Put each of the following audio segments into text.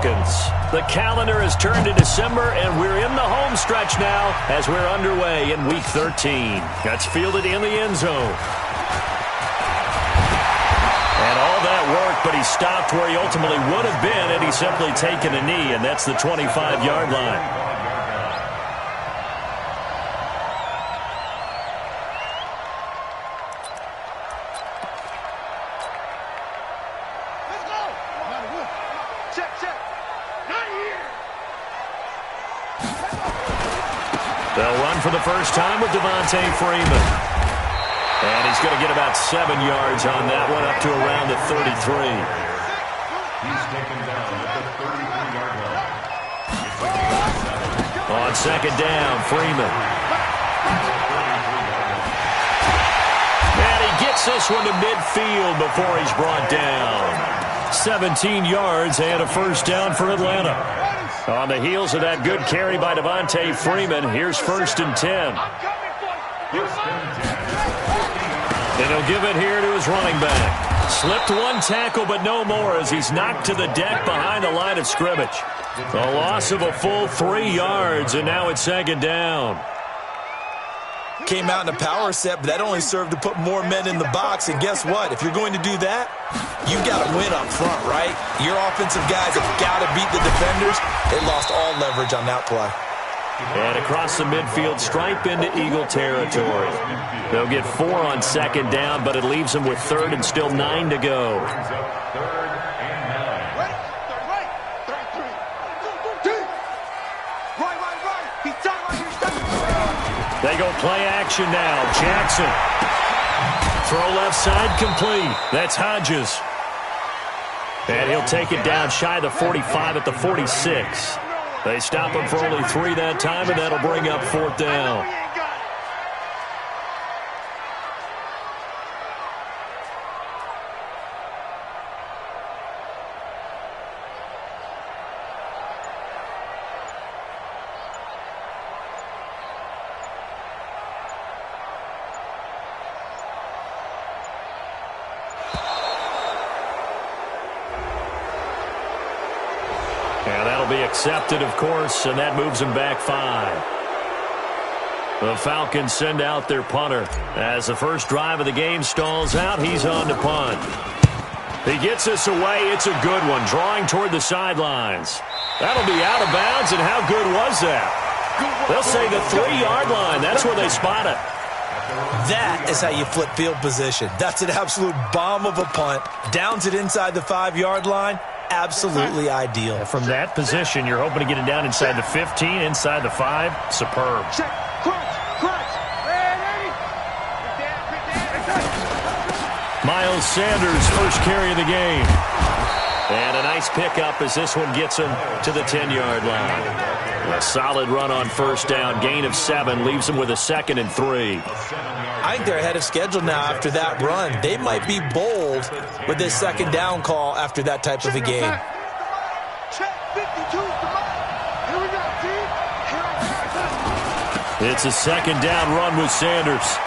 Falcons. The calendar has turned to December, and we're in the home stretch now as we're underway in Week 13. That's fielded in the end zone. And all that work, but he stopped where he ultimately would have been had he simply taken a knee, and that's the 25-yard line. They'll run for the first time with Devontae Freeman. And he's going to get about 7 yards on that one, up to around the 33. He's taken down at the 33-yard line. On second down, Freeman. And he gets this one to midfield before he's brought down. 17 yards and a first down for Atlanta. On the heels of that good carry by Devontae Freeman, here's 1st and 10. And he'll give it here to his running back. Slipped one tackle, but no more as he's knocked to the deck behind the line of scrimmage. A loss of a full 3 yards, and now it's second down. Came out in a power set, but that only served to put more men in the box. And guess what? If you're going to do that, you've got to win up front, right? Your offensive guys have got to beat the defenders. They lost all leverage on that play. And across the midfield, stripe into Eagle territory. They'll get 4 on second down, but it leaves them with 3rd and still 9 to go. They go play action now. Jackson. Throw left side complete. That's Hodges. And he'll take it down shy of the 45 at the 46. They stop him for only 3 that time, and that'll bring up 4th down. And that'll be accepted, of course, and that moves them back 5. The Falcons send out their punter. As the first drive of the game stalls out, he's on to punt. He gets this away. It's a good one, drawing toward the sidelines. That'll be out of bounds, and how good was that? They'll say the 3-yard line. That's where they spot it. That is how you flip field position. That's an absolute bomb of a punt. Downs it inside the 5-yard line. Absolutely ideal. From that position, you're hoping to get it down inside the 15, inside the 5. Superb. Miles Sanders, first carry of the game. And a nice pickup as this one gets him to the 10-yard line. A solid run on first down, gain of 7, leaves him with a 2nd and 3. I think they're ahead of schedule now after that run. They might be bold with this 2nd down call after that type of a game. It's a 2nd down run with Sanders.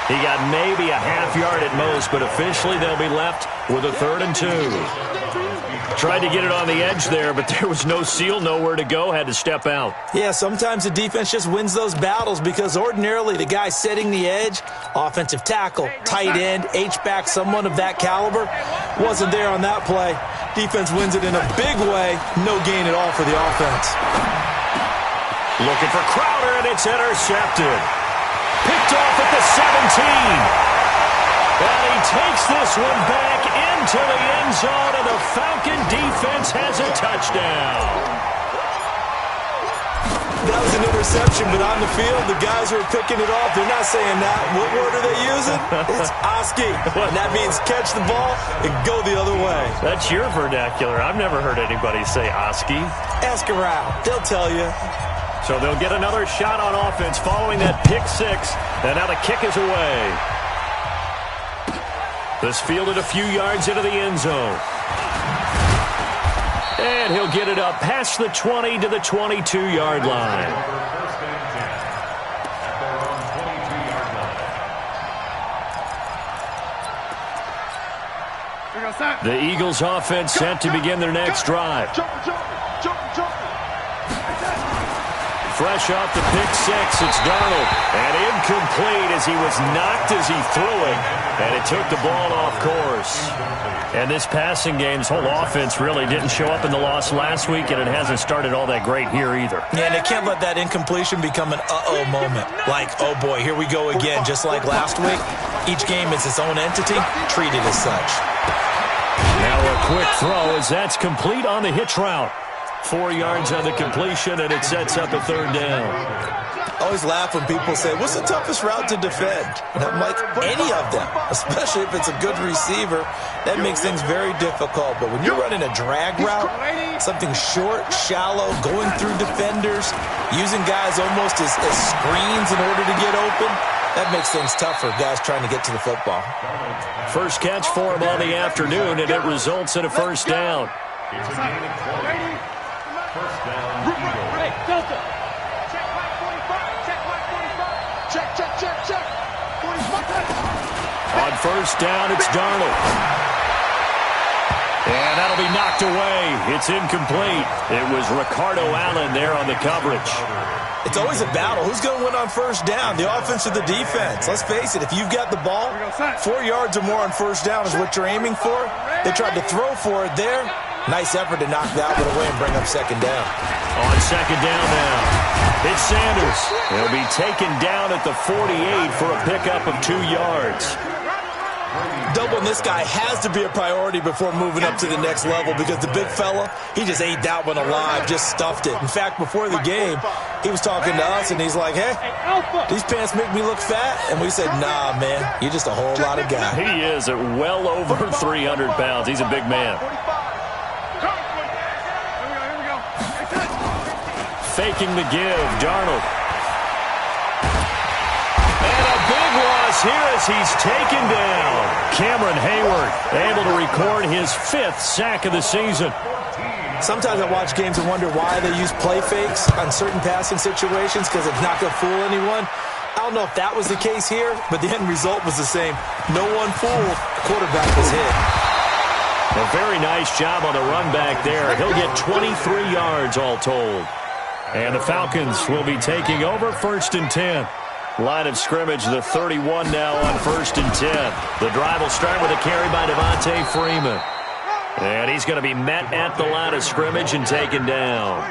He got maybe a half yard at most, but officially they'll be left with a 3rd and 2. Tried to get it on the edge there, but there was no seal, nowhere to go, had to step out. Yeah, sometimes the defense just wins those battles because ordinarily the guy setting the edge, offensive tackle, tight end, H-back, someone of that caliber, wasn't there on that play. Defense wins it in a big way, no gain at all for the offense. Looking for Crowder, and it's intercepted. Picked off at the 17. And he takes this one back into the end zone, and the Falcon defense has a touchdown. That was an interception, but on the field, the guys who are picking it off, they're not saying that. What word are they using? It's Oski. And that means catch the ball and go the other way. That's your vernacular. I've never heard anybody say Oski. Ask around. They'll tell you. So they'll get another shot on offense following that pick 6, and now the kick is away. This fielded a few yards into the end zone. And he'll get it up past the 20 to the 22-yard line. The Eagles offense set to begin their next drive. Fresh off the pick six, it's Darnold. And incomplete as he was knocked as he threw it. And it took the ball off course. And this passing game's whole offense really didn't show up in the loss last week, and it hasn't started all that great here either. Yeah, and they can't let that incompletion become an uh-oh moment. Like, oh boy, here we go again, just like last week. Each game is its own entity, treated as such. Now a quick throw as that's complete on the hitch route. 4 yards on the completion, and it sets up a third down. I always laugh when people say, what's the toughest route to defend? And I'm like, any of them, especially if it's a good receiver. That makes things very difficult. But when you're running a drag route, something short, shallow, going through defenders, using guys almost as screens in order to get open, that makes things tough for guys trying to get to the football. First catch for him on the afternoon, and it results in a first down. It's a gain of 20. First down, Hey, Delta. Check my 45. Check my 45. Check. 45. On first down, it's Darnold. And that'll be knocked away. It's incomplete. It was Ricardo Allen there on the coverage. It's always a battle. Who's going to win on first down, the offense or the defense? Let's face it, if you've got the ball, 4 yards or more on first down is what you're aiming for. They tried to throw for it there. Nice effort to knock that one away and bring up second down. On second down now, it's Sanders. He'll be taken down at the 48 for a pickup of 2 yards. Doubling this guy has to be a priority before moving up to the next level because the big fella, he just ate that one alive, just stuffed it. In fact, before the game, he was talking to us, and he's like, hey, these pants make me look fat. And we said, nah, man, you're just a whole lot of guy. He is at well over 300 pounds. He's a big man. Faking the give, Darnold. And a big loss here as he's taken down. Cameron Hayward able to record his 5th sack of the season. Sometimes I watch games and wonder why they use play fakes on certain passing situations because it's not going to fool anyone. I don't know if that was the case here, but the end result was the same. No one fooled. The quarterback was hit. A very nice job on the run back there. He'll get 23 yards all told. And the Falcons will be taking over 1st and 10. Line of scrimmage, the 31 now on 1st and 10. The drive will start with a carry by Devontae Freeman. And he's going to be met at the line of scrimmage and taken down.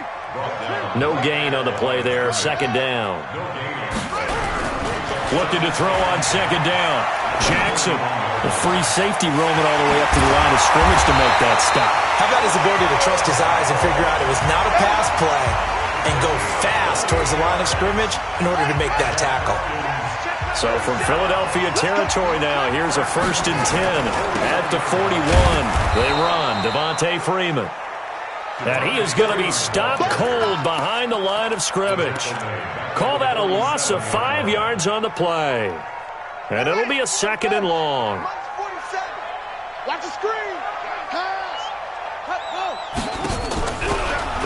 No gain on the play there, second down. Looking to throw on second down. Jackson, the free safety roaming all the way up to the line of scrimmage to make that stop. How about his ability to trust his eyes and figure out it was not a pass play and go fast towards the line of scrimmage in order to make that tackle. So from Philadelphia territory now, here's a 1st and 10 at the 41. They run Devontae Freeman. And he is going to be stopped cold behind the line of scrimmage. Call that a loss of 5 yards on the play. And it'll be a 2nd and long. Watch the screen. Pass.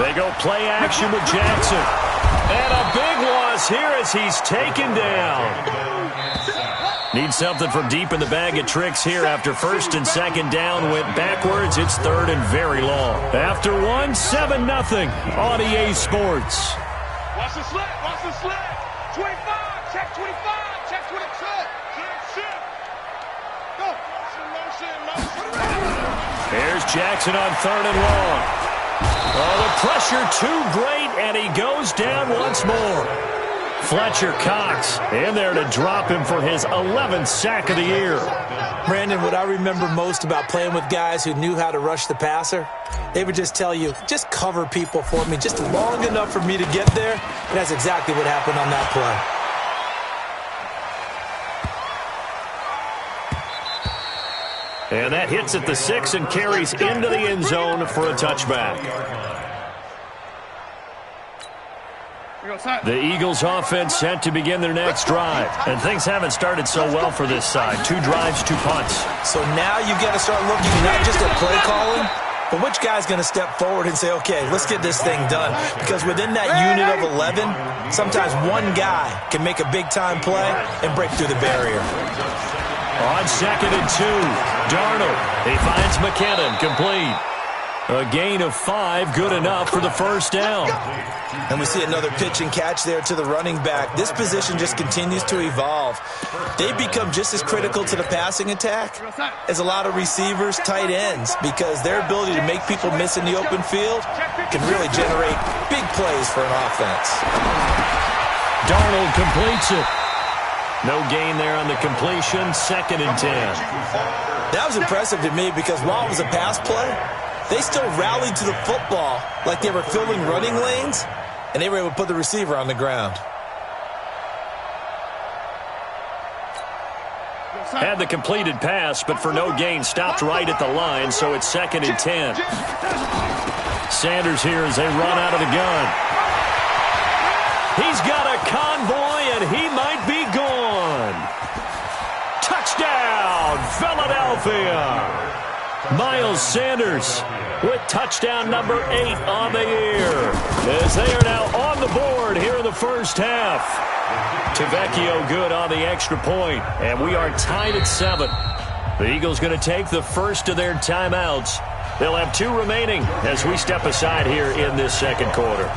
They go play action with Jackson. And a big loss here as he's taken down. Need something from deep in the bag of tricks here after 1st and 2nd down went backwards. It's 3rd and very long. After 1, 7-0 on EA Sports. Watch the slit. Watch the slit. 25. Check 25. Check 26. Check. Go. Motion. Here's Jackson on 3rd and long. Oh, the pressure too great, and he goes down once more. Fletcher Cox in there to drop him for his 11th sack of the year. Brandon, what I remember most about playing with guys who knew how to rush the passer, they would just tell you, just cover people for me, just long enough for me to get there. And that's exactly what happened on that play. And that hits at the 6 and carries into the end zone for a touchback. The Eagles offense set to begin their next drive. And things haven't started so well for this side. 2 drives, 2 punts. So now you've got to start looking not just at play calling, but which guy's going to step forward and say, okay, let's get this thing done. Because within that unit of 11, sometimes one guy can make a big-time play and break through the barrier. On 2nd and 2, Darnold. He finds McKinnon, complete. A gain of 5, good enough for the first down. And we see another pitch and catch there to the running back. This position just continues to evolve. They become just as critical to the passing attack as a lot of receivers, tight ends, because their ability to make people miss in the open field can really generate big plays for an offense. Darnold completes it. No gain there on the completion, 2nd and 10. That was impressive to me because while it was a pass play, they still rallied to the football like they were filling running lanes, and they were able to put the receiver on the ground. Had the completed pass, but for no gain, stopped right at the line, so it's 2nd and 10. Sanders here as they run out of the gun. He's got a convoy, and he might be gone. Touchdown, Philadelphia! Miles Sanders with touchdown number 8 on the year, as they are now on the board here in the first half. Tavecchio good on the extra point, and we are tied at 7. The Eagles going to take the first of their timeouts. They'll have 2 remaining as we step aside here in this second quarter.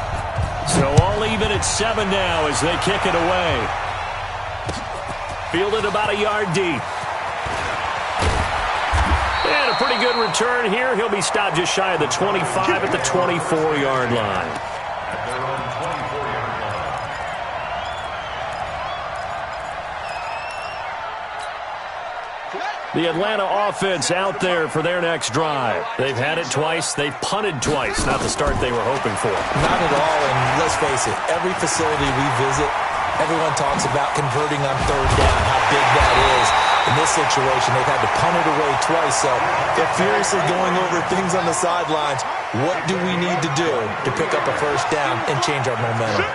So all even at 7 now as they kick it away. Fielded about a yard deep. And a pretty good return here. He'll be stopped just shy of the 25 at the 24-yard line. The Atlanta offense out there for their next drive. They've had it twice. They've punted twice. Not the start they were hoping for. Not at all, and let's face it, every facility we visit, everyone talks about converting on 3rd down, how big that is. In this situation, they've had to punt it away twice, so they're furiously going over things on the sidelines. What do we need to do to pick up a first down and change our momentum?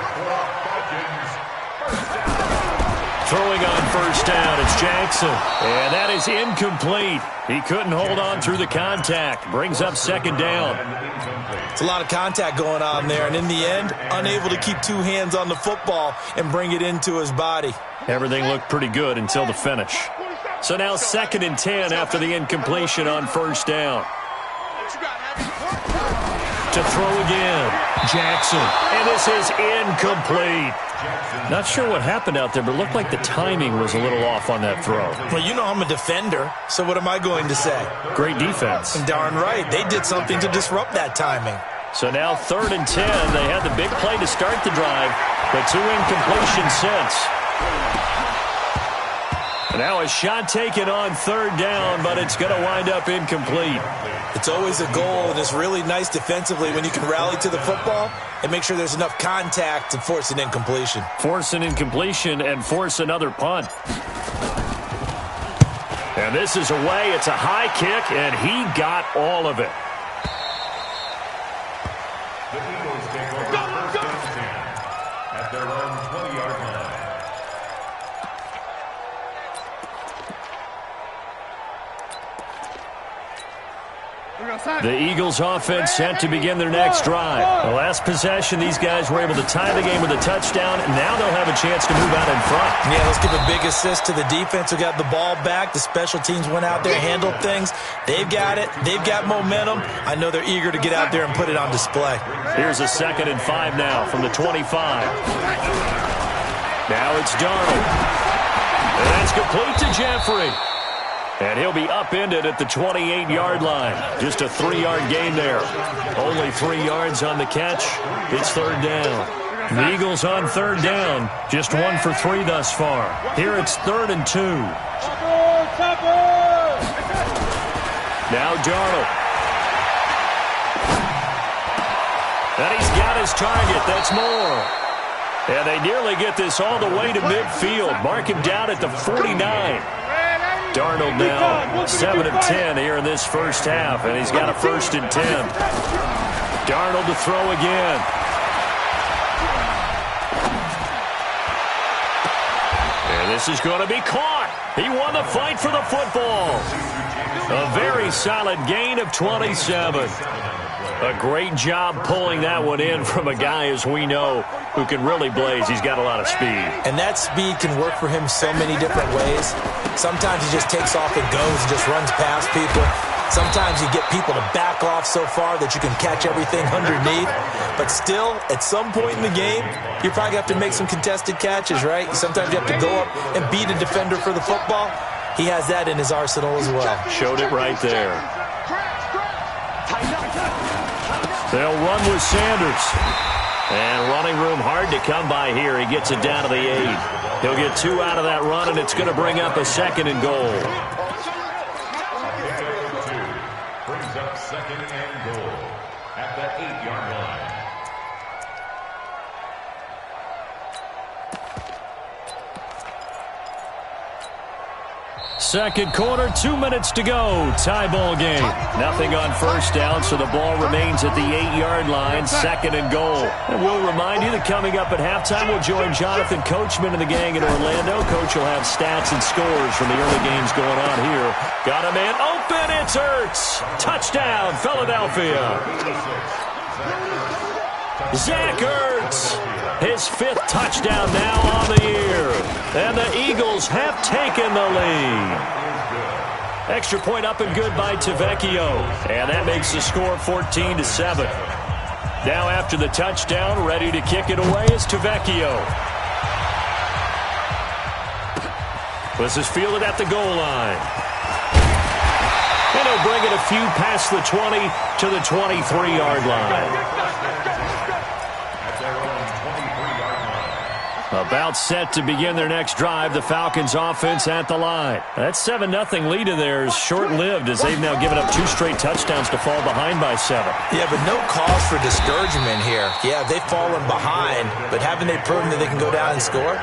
Throwing on first down, it's Jackson. And that is incomplete. He couldn't hold on through the contact. Brings up 2nd down. It's a lot of contact going on there, and in the end, unable to keep 2 hands on the football and bring it into his body. Everything looked pretty good until the finish. So now 2nd and 10 after the incompletion on first down. To throw again, Jackson. And this is incomplete. Not sure what happened out there, but it looked like the timing was a little off on that throw. Well, you know I'm a defender, so what am I going to say? Great defense. And darn right, they did something to disrupt that timing. So now 3rd and 10. They had the big play to start the drive, but 2 incompletions since. Now a shot taken on 3rd down, but it's going to wind up incomplete. It's always a goal, and it's really nice defensively when you can rally to the football and make sure there's enough contact to force an incompletion. Force an incompletion and force another punt. And this is away. It's a high kick, and he got all of it. The Eagles take over 1st and 10 at their own 20-yard line. The Eagles offense set to begin their next drive. The last possession, these guys were able to tie the game with a touchdown, and now they'll have a chance to move out in front. Yeah, let's give a big assist to the defense who got the ball back. The special teams went out there, handled things. They've got it. They've got momentum. I know they're eager to get out there and put it on display. Here's a 2nd and 5 now from the 25. Now it's Darnold. And that's complete to Jeffrey. And he'll be upended at the 28-yard line. Just a 3-yard gain there. Only 3 yards on the catch. It's 3rd down. The Eagles on 3rd down. Just 1 for 3 thus far. Here it's 3rd and 2. Now Darnold. And he's got his target. That's more. And they nearly get this all the way to midfield. Mark him down at the 49. Darnold now 7 of 10 here in this first half, and he's got a 1st and 10. Darnold to throw again. And this is going to be caught. He won the fight for the football. A very solid gain of 27. A great job pulling that one in from a guy, as we know, who can really blaze. He's got a lot of speed. And that speed can work for him so many different ways. Sometimes he just takes off and goes and just runs past people. Sometimes you get people to back off so far that you can catch everything underneath. But still, at some point in the game, you probably have to make some contested catches, right? Sometimes you have to go up and beat a defender for the football. He has that in his arsenal as well. Showed it right there. They'll run with Sanders. And running room hard to come by here. He gets it down to the 8. He'll get 2 out of that run, and it's going to bring up a 2nd and goal. Brings up 2nd and goal at the 8-yard line. Second quarter, 2 minutes to go. Tie ball game. Nothing on first down, so the ball remains at the 8-yard line. 2nd and goal. And we'll remind you that coming up at halftime, we'll join Jonathan Coachman and the gang in Orlando. Coach will have stats and scores from the early games going on here. Got a man open. It's Ertz. Touchdown, Philadelphia. Zach Ertz. His 5th touchdown now on the year. And the Eagles have taken the lead. Extra point up and good by Tavecchio. And that makes the score 14-7. Now after the touchdown, ready to kick it away is Tavecchio. This is fielded at the goal line. And he'll bring it a few past the 20 to the 23-yard line. About set to begin their next drive. The Falcons offense at the line. That 7-0 lead of theirs short-lived as they've now given up 2 straight touchdowns to fall behind by 7. Yeah, but no cause for discouragement here. Yeah, they've fallen behind, but haven't they proven that they can go down and score?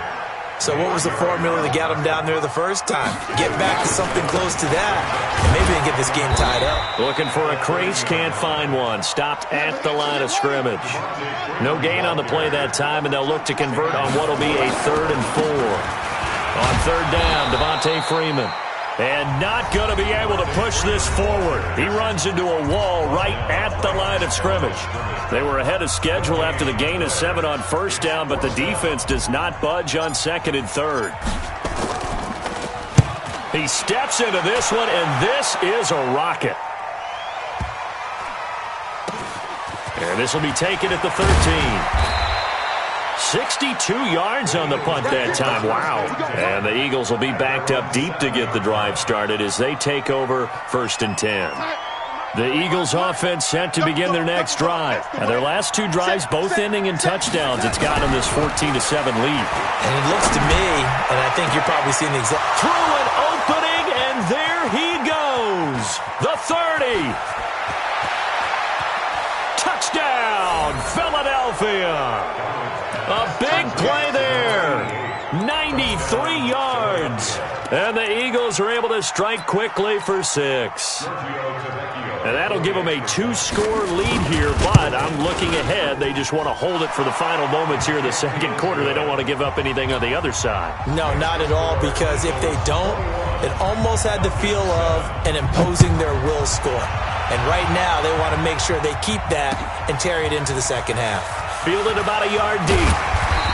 So what was the formula that got them down there the first time? Get back to something close to that, and maybe they can get this game tied up. Looking for a crease, can't find one. Stopped at the line of scrimmage. No gain on the play that time, and they'll look to convert on what will be a 3rd and 4. On 3rd down, Devontae Freeman. And not going to be able to push this forward. He runs into a wall right at the line of scrimmage. They were ahead of schedule after the gain of 7 on first down, but the defense does not budge on 2nd and 3rd. He steps into this one, and this is a rocket. And this will be taken at the 13. 62 yards on the punt that time. Wow. And the Eagles will be backed up deep to get the drive started as they take over 1st and 10. The Eagles offense set to begin their next drive. And their last 2 drives both ending in touchdowns. It's got them this 14-7 lead. And it looks to me, and I think you're probably seeing the exact... Through an opening, and there he goes. The 30. Touchdown, Philadelphia. A big play there. 93 yards. And the Eagles are able to strike quickly for 6. And that'll give them a 2-score lead here, but I'm looking ahead. They just want to hold it for the final moments here in the second quarter. They don't want to give up anything on the other side. No, not at all, because if they don't, it almost had the feel of an imposing their will score. And right now, they want to make sure they keep that and carry it into the second half. Fielded about a yard deep.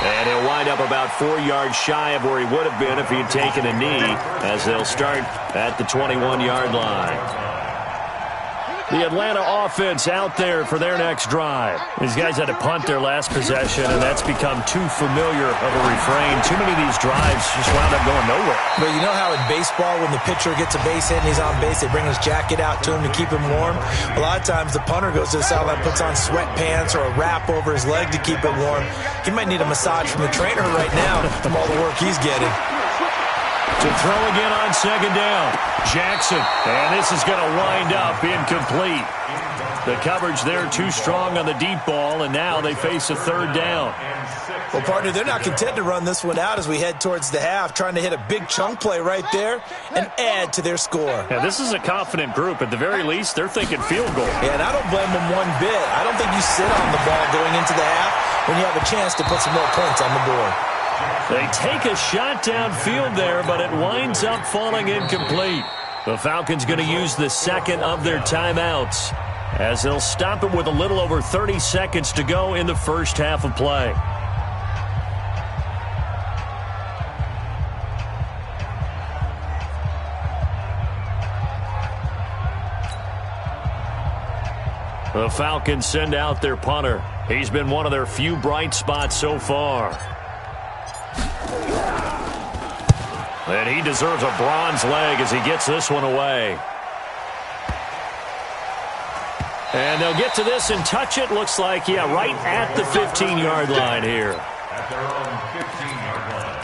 And he'll wind up about 4 yards shy of where he would have been if he had taken a knee, as they'll start at the 21-yard line. The Atlanta offense out there for their next drive. These guys had to punt their last possession, and that's become too familiar of a refrain. Too many of these drives just wound up going nowhere. Well, you know how in baseball, when the pitcher gets a base hit and he's on base, they bring his jacket out to him to keep him warm? A lot of times the punter goes to the sideline, puts on sweatpants or a wrap over his leg to keep it warm. He might need a massage from the trainer right now from all the work he's getting. To throw again on 2nd down. Jackson. And this is going to wind up incomplete. The coverage there too strong on the deep ball, and now they face a 3rd down. Well, partner, they're not content to run this one out as we head towards the half, trying to hit a big chunk play right there and add to their score. Yeah, this is a confident group. At the very least, they're thinking field goal. Yeah, and I don't blame them one bit. I don't think you sit on the ball going into the half when you have a chance to put some more points on the board. They take a shot downfield there, but it winds up falling incomplete. The Falcons going to use the second of their timeouts as they'll stop it with a little over 30 seconds to go in the first half of play. The Falcons send out their punter. He's been one of their few bright spots so far. And he deserves a bronze leg as he gets this one away. And they'll get to this and touch it. Looks like, yeah, right at the 15-yard line here. At their own 15-yard line.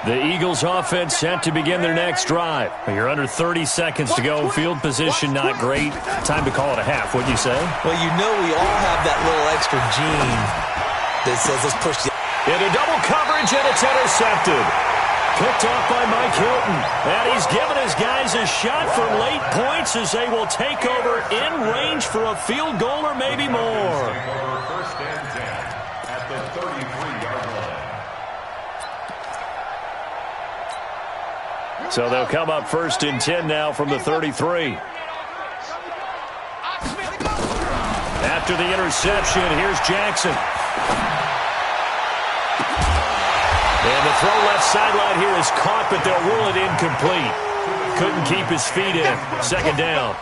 The Eagles offense set to begin their next drive. You're under 30 seconds to go. Field position not great. Time to call it a half, wouldn't you say? Well, you know we all have that little extra gene that says let's push the... Into double coverage, and it's intercepted. Picked off by Mike Hilton. And he's given his guys a shot for late points as they will take over in range for a field goal or maybe more. First and 10 at the 33-yard line. So they'll come up first and 10 now from the 33. After the interception, here's Jackson. And the throw left sideline here is caught, but they'll rule it incomplete. Couldn't keep his feet in. Second down.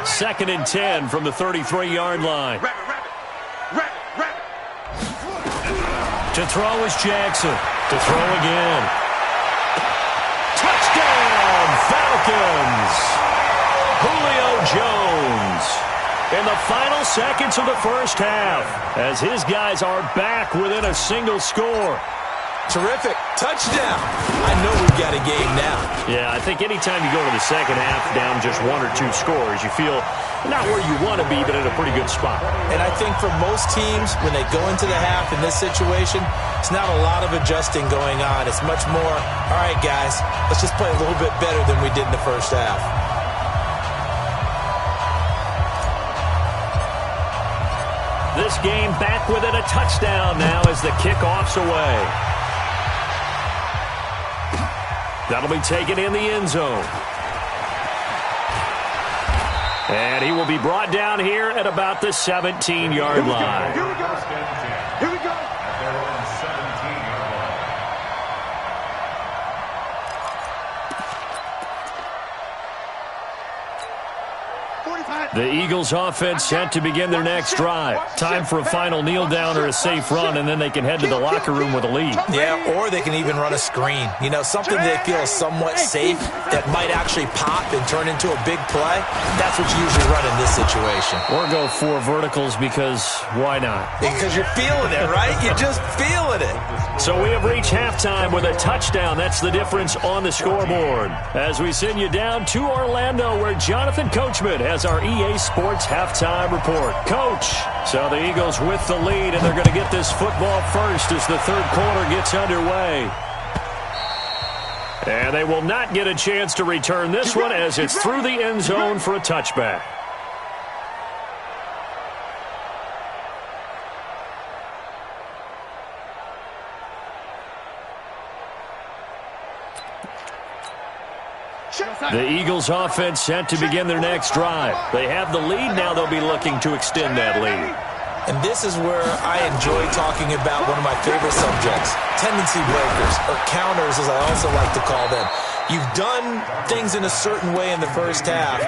Second and 10 from the 33-yard line. To throw is Jackson. To throw again. Touchdown, Falcons! Julio Jones in the final seconds of the first half as his guys are back within a single score. Terrific. Touchdown. I know we've got a game now. Yeah, I think anytime you go to the second half down just one or two scores, you feel not where you want to be, but in a pretty good spot. And I think for most teams, when they go into the half in this situation, it's not a lot of adjusting going on. It's much more, all right, guys, let's just play a little bit better than we did in the first half. This game back within a touchdown now as the kickoff's away. That'll be taken in the end zone. And he will be brought down here at about the 17-yard line. Here we go. Here we go. At their own 17-yard line. The Eagles offense set to begin their next drive. Time for a final kneel down or a safe run, and then they can head to the locker room with a lead. Yeah, or they can even run a screen. You know, something they feel is somewhat safe that might actually pop and turn into a big play. That's what you usually run in this situation. Or go 4 verticals because why not? Because you're feeling it, right? You're just feeling it. So we have reached halftime with a touchdown. That's the difference on the scoreboard. As we send you down to Orlando, where Jonathan Coachman has our EA Sports halftime report. Coach, so the Eagles with the lead, and they're going to get this football first as the third quarter gets underway. And they will not get a chance to return this one as it's through the end zone for a touchback. The Eagles offense set to begin their next drive. They have the lead. Now they'll be looking to extend that lead. And this is where I enjoy talking about one of my favorite subjects, tendency breakers, or counters as I also like to call them. You've done things in a certain way in the first half,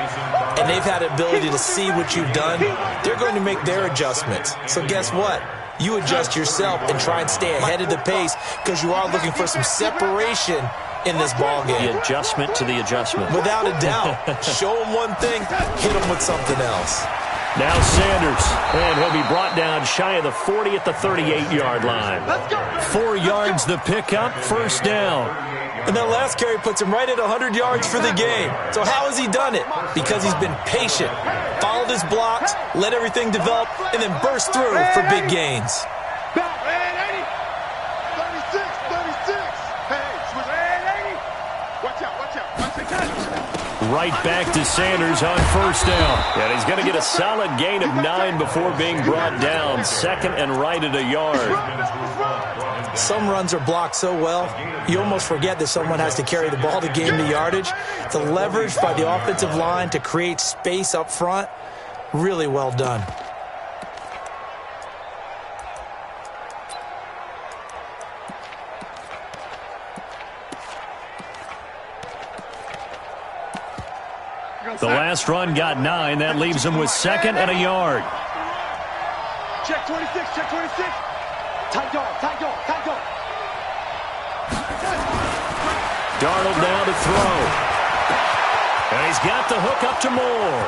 and they've had the ability to see what you've done. They're going to make their adjustments. So guess what? You adjust yourself and try and stay ahead of the pace because you are looking for some separation in this ball game. The adjustment to the adjustment. Without a doubt. Show them one thing, hit them with something else. Now Sanders, and he'll be brought down shy of the 40 at the 38-yard line. 4 yards the pickup, first down. And that last carry puts him right at 100 yards for the game. So how has he done it? Because he's been patient, followed his blocks, let everything develop, and then burst through for big gains. Right back to Sanders on first down. And he's going to get a solid gain of 9 before being brought down. Second and right at a yard. Some runs are blocked so well, you almost forget that someone has to carry the ball to gain the yardage. The leverage by the offensive line to create space up front, really well done. The last run got 9. That leaves him with 2nd and a yard. Check 26, check 26. Tight dog, tight dog, tight dog. Darnold now to throw. And he's got the hook up to Moore.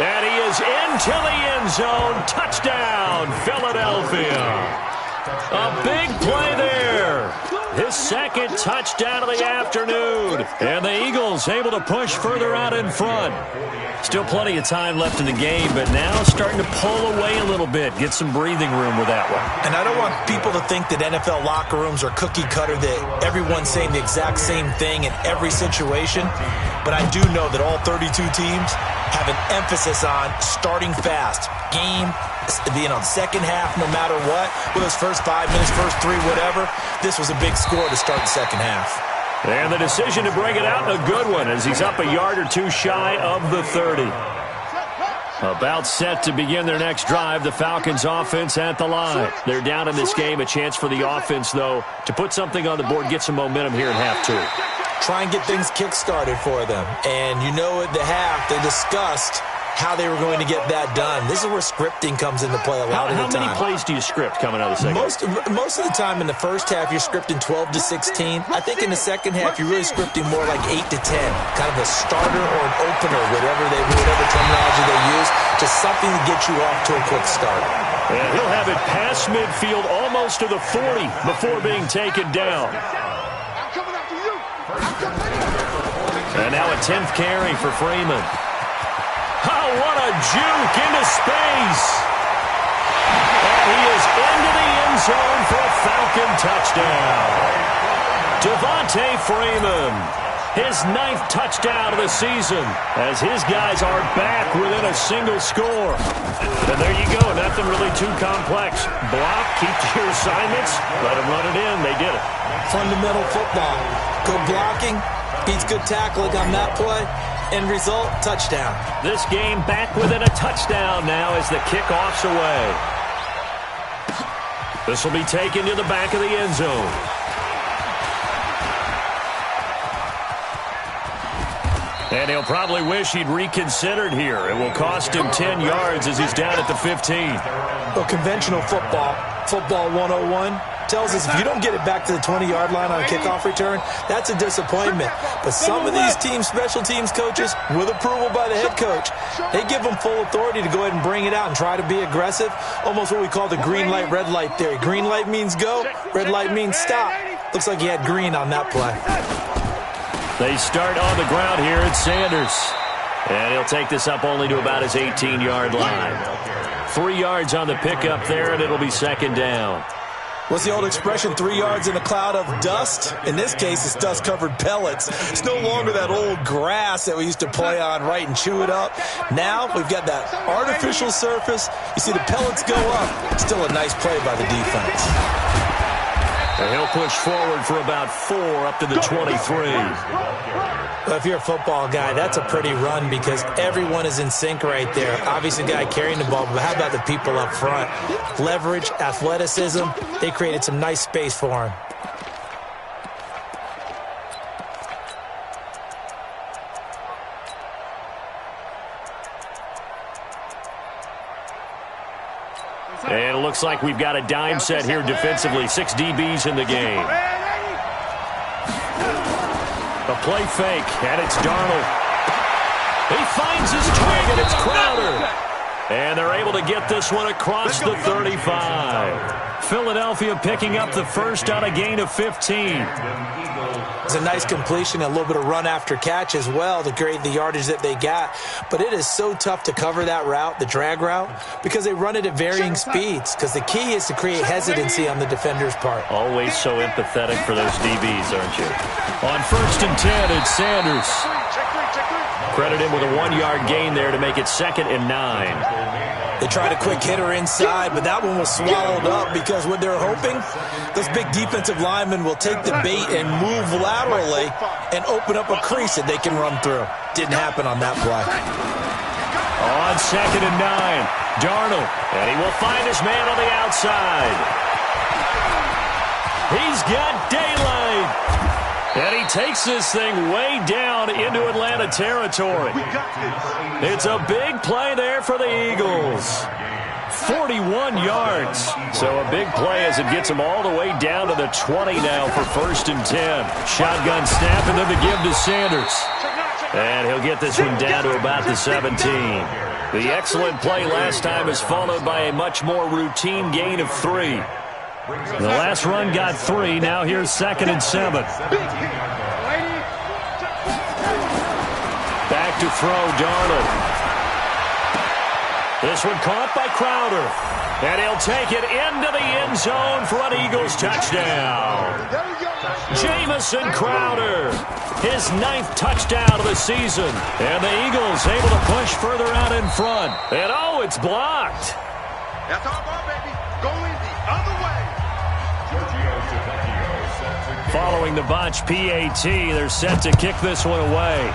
And he is into the end zone. Touchdown, Philadelphia. A big play there. His 2nd touchdown of the afternoon. And the Eagles able to push further out in front. Still plenty of time left in the game, but now starting to pull away a little bit. Get some breathing room with that one. And I don't want people to think that NFL locker rooms are cookie cutter, that everyone's saying the exact same thing in every situation. But I do know that all 32 teams have an emphasis on starting fast. Game, being on second half no matter what. With those first 5 minutes, first 3, whatever. This was a big score to start the second half. And the decision to bring it out, a good one, as he's up a yard or two shy of the 30. About set to begin their next drive, the Falcons offense at the line. They're down in this game. A chance for the offense, though, to put something on the board, get some momentum here in half 2. Try and get things kick-started for them. And you know at the half, they discussed how they were going to get that done. This is where scripting comes into play a lot of the time. How many plays do you script coming out of the second? Most of the time in the first half, you're scripting 12 to 16. I think in the second half, you're really scripting more like 8 to 10. Kind of a starter or an opener, whatever terminology they use. Just something to get you off to a quick start. And he'll have it past midfield almost to the 40 before being taken down. And now a 10th carry for Freeman. Oh, what a juke into space. And he is into the end zone for a Falcon touchdown. Devontae Freeman, his 9th touchdown of the season, as his guys are back within a single score. And there you go, nothing really too complex. Block, keep to your assignments, let them run it in. They did it. Fundamental football. Good blocking, beats good tackling on that play. End result, touchdown. This game back within a touchdown now as the kickoff's away. This will be taken to the back of the end zone. And he'll probably wish he'd reconsidered here. It will cost him 10 yards as he's down at the 15. Well, conventional football 101, tells us if you don't get it back to the 20-yard line on a kickoff return, that's a disappointment. But some of these teams, special teams coaches, with approval by the head coach, they give them full authority to go ahead and bring it out and try to be aggressive. Almost what we call the green light, red light theory. Green light means go, red light means stop. Looks like he had green on that play. They start on the ground here at Sanders. And he'll take this up only to about his 18-yard line. 3 yards on the pickup there, and it'll be second down. What's the old expression, 3 yards in a cloud of dust? In this case, it's dust-covered pellets. It's no longer that old grass that we used to play on, right, and chew it up. Now we've got that artificial surface. You see the pellets go up. Still a nice play by the defense. And he'll push forward for about 4 up to the 23. Well, if you're a football guy, that's a pretty run because everyone is in sync right there. Obviously, the guy carrying the ball, but how about the people up front? Leverage, athleticism, they created some nice space for him. And it looks like we've got a dime set here defensively. 6 DBs in the game. A play fake, and it's Darnold. He finds his target. It's Crowder. And they're able to get this one across the 35. Philadelphia picking up the first on a gain of 15. It's a nice completion, a little bit of run after catch as well to create the yardage that they got. But it is so tough to cover that route, the drag route, because they run it at varying speeds. Because the key is to create hesitancy on the defender's part. Always so empathetic for those DBs, aren't you? On 1st and 10, it's Sanders. Credit him with a 1-yard gain there to make it 2nd and 9. They tried a quick hitter inside, but that one was swallowed up because what they're hoping, those big defensive linemen will take the bait and move laterally and open up a crease that they can run through. Didn't happen on that play. On 2nd and 9, Darnold, and he will find his man on the outside. He's got daylight. And he takes this thing way down into Atlanta territory. It's a big play there for the Eagles. 41 yards. So a big play as it gets him all the way down to the 20 now for 1st and 10. Shotgun snap and then the give to Sanders. And he'll get this one down to about the 17. The excellent play last time is followed by a much more routine gain of 3. The last run got 3. Now here's 2nd and 7. Back to throw, Darnold. This one caught by Crowder. And he'll take it into the end zone for an Eagles touchdown. Jamison Crowder, his 9th touchdown of the season. And the Eagles able to push further out in front. And oh, it's blocked. That's our ball, baby. Going the other way. Following the botch PAT, they're set to kick this one away.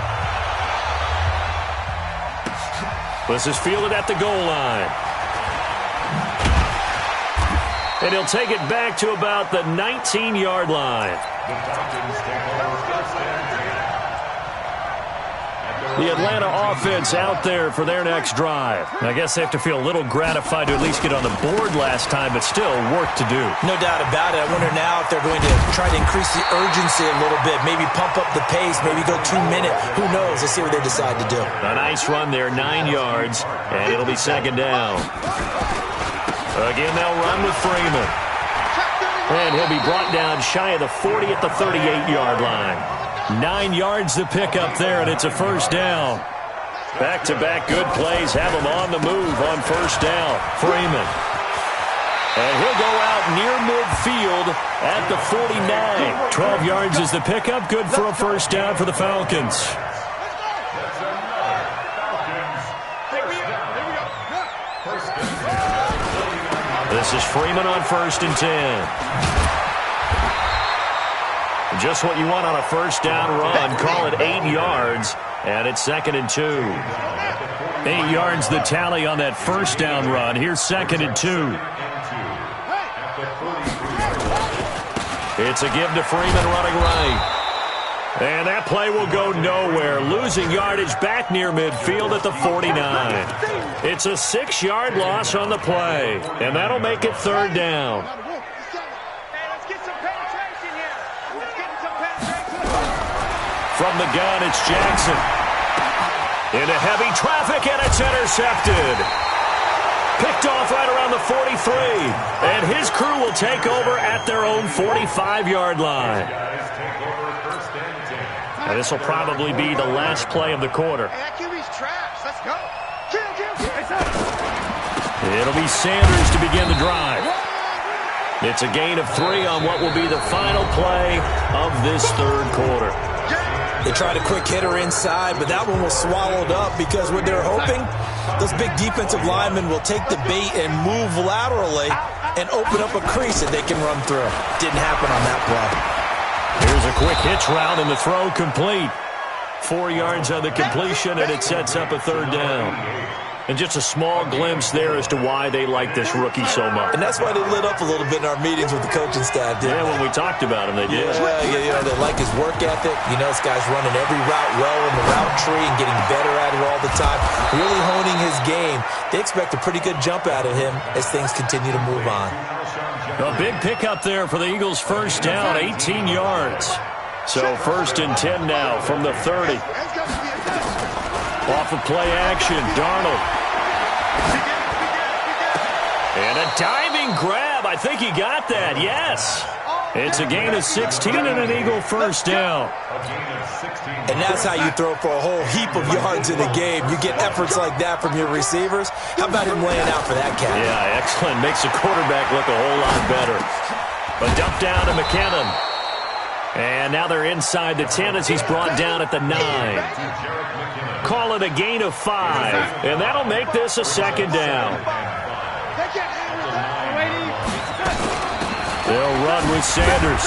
This is fielded at the goal line. And he'll take it back to about the 19-yard line. The Atlanta offense out there for their next drive. I guess they have to feel a little gratified to at least get on the board last time, but still work to do. No doubt about it. I wonder now if they're going to try to increase the urgency a little bit, maybe pump up the pace, maybe go 2 minutes. Who knows? Let's see what they decide to do. A nice run there, 9 yards, and it'll be 2nd down. Again, they'll run with Freeman. And he'll be brought down shy of the 40 at the 38-yard line. 9 yards to pick up there, and it's a 1st down. Back-to-back good plays have him on the move on 1st down. Freeman. And he'll go out near midfield at the 49. 12 yards is the pickup. Good for a 1st down for the Falcons. This is Freeman on 1st and 10. Just what you want on a 1st down run. Call it 8 yards, and it's 2nd and 2. 8 yards the tally on that 1st down run. Here's 2nd and 2. It's a give to Freeman running right. And that play will go nowhere. Losing yardage back near midfield at the 49. It's a 6-yard loss on the play, and that'll make it 3rd down. From the gun, it's Jackson. Into heavy traffic, and it's intercepted. Picked off right around the 43. And his crew will take over at their own 45-yard line. And this will probably be the last play of the quarter. It'll be Sanders to begin the drive. It's a gain of 3 on what will be the final play of this 3rd quarter. They tried a quick hitter inside, but that one was swallowed up because what they're hoping, those big defensive linemen will take the bait and move laterally and open up a crease that they can run through. Didn't happen on that play. Here's a quick hitch route and the throw complete. 4 yards on the completion, and it sets up a 3rd down. And just a small glimpse there as to why they like this rookie so much. And that's why they lit up a little bit in our meetings with the coaching staff, didn't they? When we talked about him, they did. Yeah, they like his work ethic. You know, this guy's running every route well in the route tree and getting better at it all the time. Really honing his game. They expect a pretty good jump out of him as things continue to move on. A big pickup there for the Eagles' 1st down, 18 yards. So 1st and 10 now from the 30. Off of play action, Darnold. And a diving grab. I think he got that, yes. It's a gain of 16 and an Eagle 1st down. And that's how you throw for a whole heap of yards in a game. You get efforts like that from your receivers. How about him laying out for that catch? Yeah, excellent. Makes the quarterback look a whole lot better. A dump down to McKinnon. And now they're inside the 10 as he's brought down at the 9. Call it a gain of 5, and that'll make this a second down. They'll run with Sanders.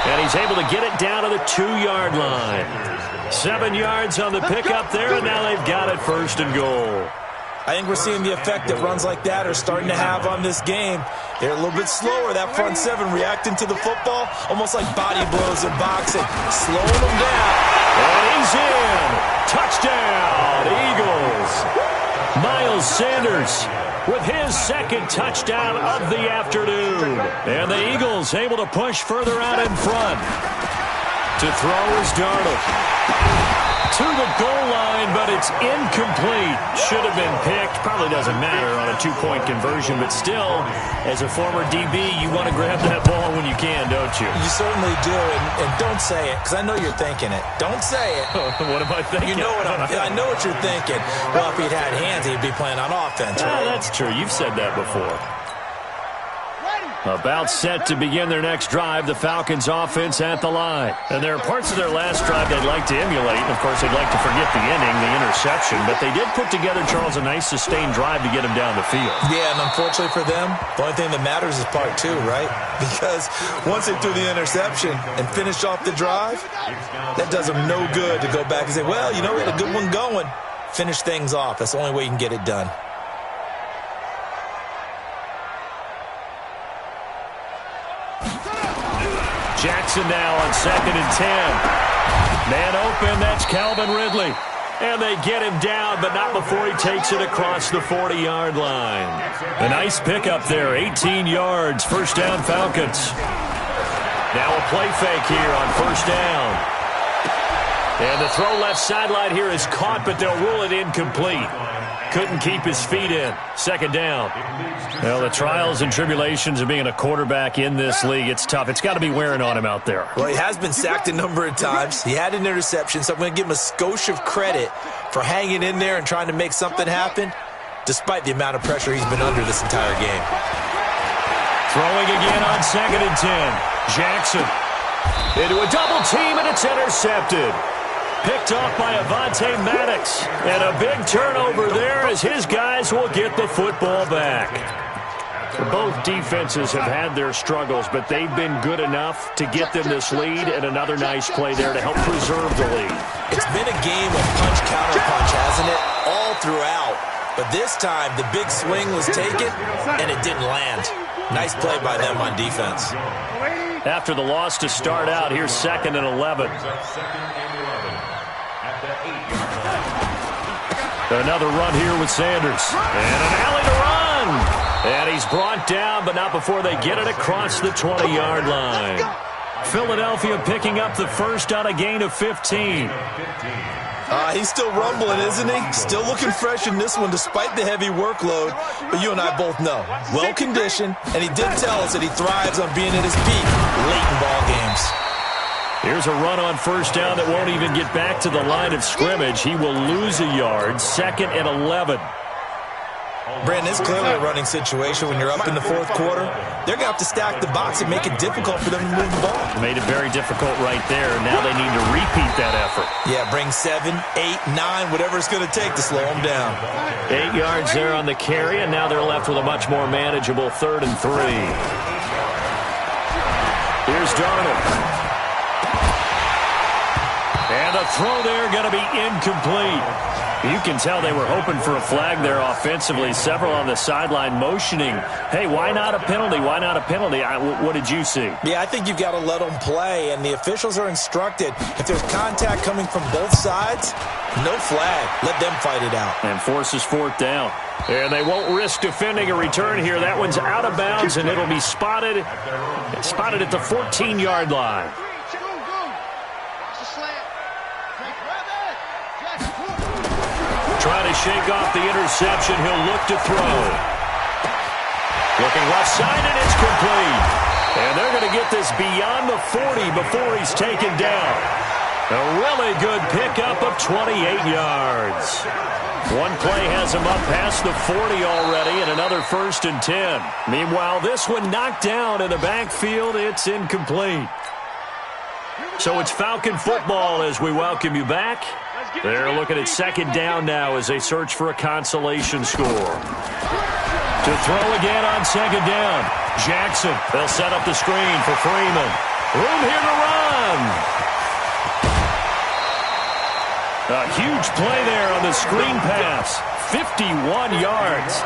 And he's able to get it down to the 2-yard line. 7 yards on the pickup there, and now they've got it first and goal. I think we're seeing the effect that runs like that are starting to have on this game. They're a little bit slower, that front 7, reacting to the football, almost like body blows in boxing, slowing them down. And he's in. Touchdown, Eagles. Miles Sanders with his second touchdown of the afternoon. And the Eagles able to push further out in front. To throw is Darnold. To the goal line, but it's incomplete. Should have been picked. Probably doesn't matter on a 2-point conversion, but still, as a former DB, you want to grab that ball when you can, don't you? You certainly do, and don't say it, because I know you're thinking it. Don't say it. What am I thinking? You know I know what you're thinking. Well, if he'd had hands, he'd be playing on offense, right? That's true. You've said that before. About set to begin their next drive, the Falcons offense at the line. And there are parts of their last drive they'd like to emulate. And, of course, they'd like to forget the inning, the interception. But they did put together, Charles, a nice sustained drive to get him down the field. Yeah, and unfortunately for them, the only thing that matters is part 2, right? Because once they threw the interception and finished off the drive, that does them no good to go back and say, well, you know, we had a good one going. Finish things off. That's the only way you can get it done. Jackson now on 2nd and 10. Man open, that's Calvin Ridley. And they get him down, but not before he takes it across the 40-yard line. A nice pickup there, 18 yards, first down Falcons. Now a play fake here on first down. And the throw left sideline here is caught, but they'll rule it incomplete. Couldn't keep his feet in. Second down. Well, the trials and tribulations of being a quarterback in this league, it's tough. It's got to be wearing on him out there. Well, he has been sacked a number of times. He had an interception, so I'm going to give him a skosh of credit for hanging in there and trying to make something happen, despite the amount of pressure he's been under this entire game. Throwing again on 2nd and 10. Jackson into a double team, and it's intercepted. Picked off by Avonte Maddox. And a big turnover there as his guys will get the football back. Both defenses have had their struggles, but they've been good enough to get them this lead, and another nice play there to help preserve the lead. It's been a game of punch-counter-punch, hasn't it? All throughout. But this time, the big swing was taken, and it didn't land. Nice play by them on defense. After the loss to start out, here's 2nd and 11. Another run here with Sanders. And an alley to run. And he's brought down, but not before they get it across the 20-yard line. Philadelphia picking up the first on a gain of 15. He's still rumbling, isn't he? Still looking fresh in this one despite the heavy workload. But you and I both know, well-conditioned, and he did tell us that he thrives on being at his peak late in ball games. Here's a run on first down that won't even get back to the line of scrimmage. He will lose a yard, 2nd and 11. Brandon, it's clearly a running situation when you're up in the fourth quarter. They're going to have to stack the box and make it difficult for them to move the ball. Made it very difficult right there. Now they need to repeat that effort. Yeah, bring 7, 8, 9, whatever it's going to take to slow them down. 8 yards there on the carry, and now they're left with a much more manageable 3rd and 3. Here's Darnold. And the throw there going to be incomplete. You can tell they were hoping for a flag there offensively. Several on the sideline motioning, hey, why not a penalty? Why not a penalty? What did you see? Yeah, I think you've got to let them play, and the officials are instructed. If there's contact coming from both sides, no flag. Let them fight it out. And forces 4th down. And they won't risk defending a return here. That one's out of bounds, and it'll be spotted at the 14-yard line. Trying to shake off the interception. He'll look to throw. Looking left side, and it's complete. And they're going to get this beyond the 40 before he's taken down. A really good pickup of 28 yards. One play has him up past the 40 already, and another 1st and 10. Meanwhile, this one knocked down in the backfield. It's incomplete. So it's Falcon football as we welcome you back. They're looking at second down now as they search for a consolation score. To throw again on second down. Jackson, they'll set up the screen for Freeman. Room here to run. A huge play there on the screen pass. 51 yards.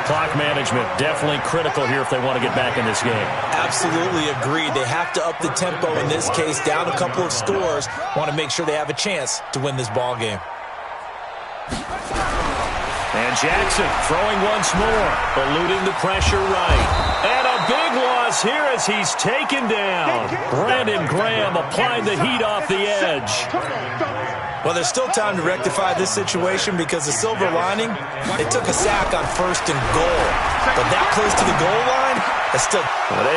Clock management definitely critical here if they want to get back in this game. Absolutely agreed. They have to up the tempo in this case, down a couple of scores. Want to make sure they have a chance to win this ball game. And Jackson throwing once more, eluding the pressure right. And a big loss here as he's taken down. Brandon Graham applied the heat off the edge. Well, there's still time to rectify this situation because the silver lining, they took a sack on 1st and goal. But that close to the goal line, that's still...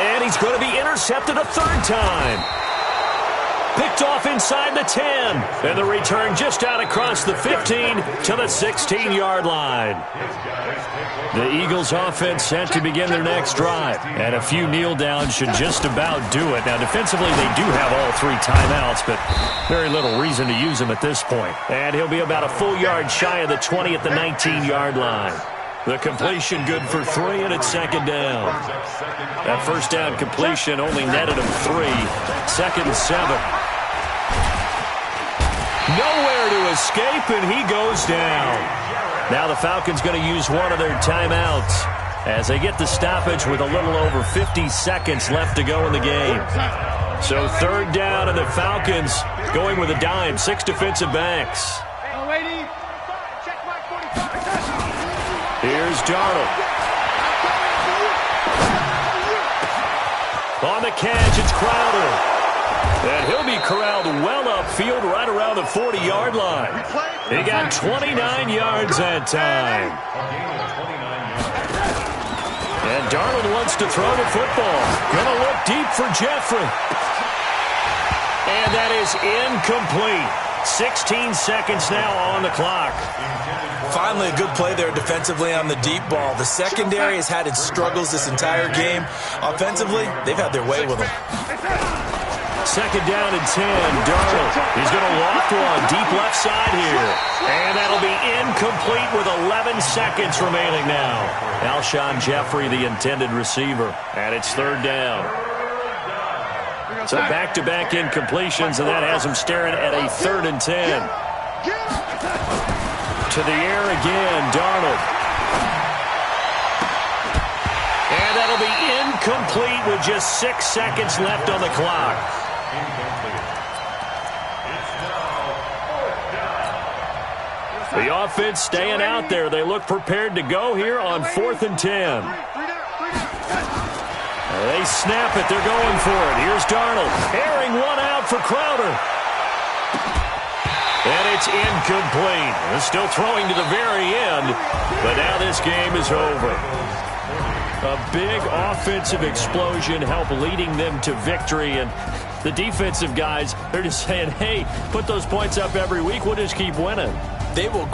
And he's going to be intercepted a third time. Picked off inside the 10. And the return just out across the 15 to the 16-yard line. The Eagles offense set to begin their next drive. And a few kneel downs should just about do it. Now, defensively, they do have all 3 timeouts, but very little reason to use them at this point. And he'll be about a full yard shy of the 20 at the 19-yard line. The completion good for 3, and it's second down. That first down completion only netted him 3. Second and 7. Nowhere to escape, and he goes down. Now the Falcons going to use one of their timeouts as they get the stoppage with a little over 50 seconds left to go in the game. So third down, and the Falcons going with a dime, 6 defensive backs. Here's Darnold. On the catch, it's Crowder. And he'll be corralled well upfield right around the 40-yard line. He got 29 yards that time. And Darnold wants to throw the football. Gonna look deep for Jeffrey. And that is incomplete. 16 seconds now on the clock. Finally, a good play there defensively on the deep ball. The secondary has had its struggles this entire game. Offensively, they've had their way with them. Second down and 10. Darnold. He's going to loft one deep left side here. And that'll be incomplete with 11 seconds remaining now. Alshon Jeffrey, the intended receiver. And it's third down. So back-to-back incompletions, and that has him staring at a 3rd and 10. To the air again, Darnold. And that'll be incomplete with just 6 seconds left on the clock. The offense staying out there. They look prepared to go here on 4th and 10. They snap it. They're going for it. Here's Darnold. Airing one out for Crowder. And it's incomplete. They're still throwing to the very end. But now this game is over. A big offensive explosion helped leading them to victory. And the defensive guys, they're just saying, hey, put those points up every week. We'll just keep winning. They will